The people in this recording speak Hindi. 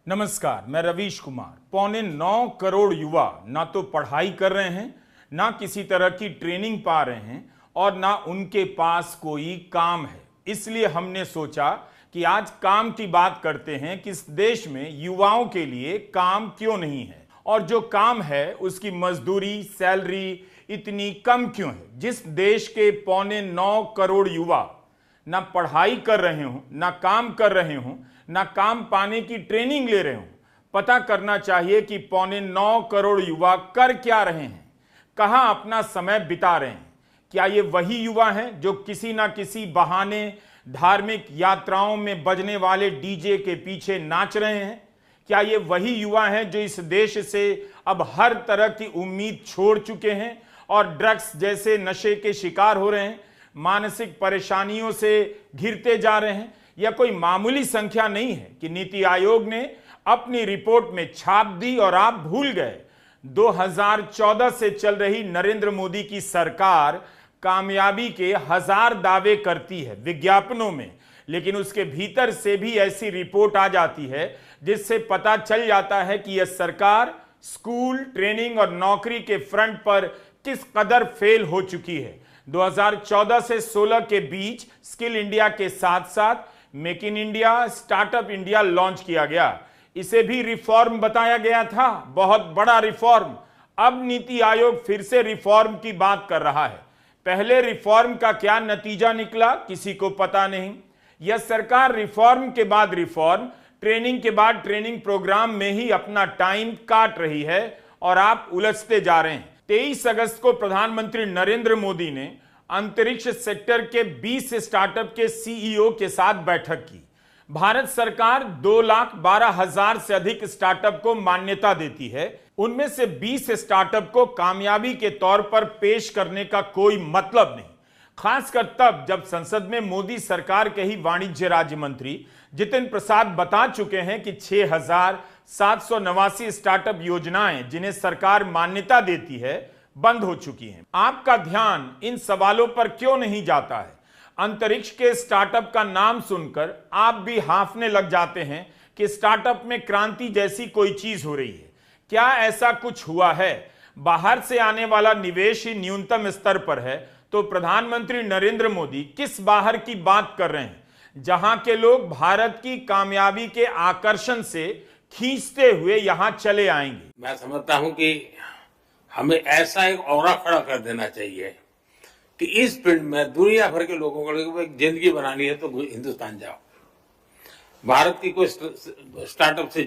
नमस्कार, मैं रवीश कुमार। 9.25 करोड़ युवा ना तो पढ़ाई कर रहे हैं, ना किसी तरह की ट्रेनिंग पा रहे हैं और ना उनके पास कोई काम है। इसलिए हमने सोचा कि आज काम की बात करते हैं कि इस देश में युवाओं के लिए काम क्यों नहीं है और जो काम है उसकी मजदूरी, सैलरी इतनी कम क्यों है। जिस देश के 9.25 करोड़ युवा ना पढ़ाई कर रहे हों, ना काम कर रहे हों, ना काम पाने की ट्रेनिंग ले रहे हों, पता करना चाहिए कि 9.25 करोड़ युवा कर क्या रहे हैं, कहां अपना समय बिता रहे हैं। क्या ये वही युवा हैं जो किसी ना किसी बहाने धार्मिक यात्राओं में बजने वाले डीजे के पीछे नाच रहे हैं? क्या ये वही युवा हैं जो इस देश से अब हर तरह की उम्मीद छोड़ चुके हैं और ड्रग्स जैसे नशे के शिकार हो रहे हैं, मानसिक परेशानियों से घिरते जा रहे हैं? यह कोई मामूली संख्या नहीं है कि नीति आयोग ने अपनी रिपोर्ट में छाप दी और आप भूल गए। 2014 से चल रही नरेंद्र मोदी की सरकार कामयाबी के 1000 दावे करती है विज्ञापनों में, लेकिन उसके भीतर से भी ऐसी रिपोर्ट आ जाती है जिससे पता चल जाता है कि यह सरकार स्कूल, ट्रेनिंग और नौकरी के फ्रंट पर किस कदर फेल हो चुकी है। 2014 से 16 के बीच स्किल इंडिया के साथ साथ make in India, startup India launch किया गया। इसे भी रिफॉर्म बताया गया था, बहुत बड़ा रिफॉर्म। अब नीति आयोग फिर से रिफॉर्म की बात कर रहा है। पहले रिफॉर्म का क्या नतीजा निकला किसी को पता नहीं। यह सरकार रिफॉर्म के बाद रिफॉर्म, ट्रेनिंग के बाद ट्रेनिंग प्रोग्राम में ही अपना टाइम काट रही है और आप उलझते जा रहे हैं। 23 अगस्त को प्रधानमंत्री नरेंद्र मोदी ने अंतरिक्ष सेक्टर के 20 स्टार्टअप के सीईओ के साथ बैठक की। भारत सरकार 2,12,000 से अधिक स्टार्टअप को मान्यता देती है। उनमें से 20 स्टार्टअप को कामयाबी के तौर पर पेश करने का कोई मतलब नहीं, खासकर तब जब संसद में मोदी सरकार के ही वाणिज्य राज्य मंत्री जितिन प्रसाद बता चुके हैं कि 6,789 स्टार्टअप योजनाएं जिन्हें सरकार मान्यता देती है बंद हो चुकी हैं। आपका ध्यान इन सवालों पर क्यों नहीं जाता है? अंतरिक्ष के स्टार्टअप का नाम सुनकर आप भी हांफने लग जाते हैं कि स्टार्टअप में क्रांति जैसी कोई चीज हो रही है। क्या ऐसा कुछ हुआ है? बाहर से आने वाला निवेश ही न्यूनतम स्तर पर है, तो प्रधानमंत्री नरेंद्र मोदी किस बाहर की बात कर रहे हैं, जहां के लोग भारत की कामयाबी के आकर्षण से खींचते हुए यहां चले आएंगे। मैं समझता हूं कि हमें ऐसा एक औरा खड़ा कर देना चाहिए कि इस फील्ड में दुनिया भर के लोगों को एक जिंदगी बनानी है तो हिंदुस्तान जाओ। भारत की कोई स्टार्टअप से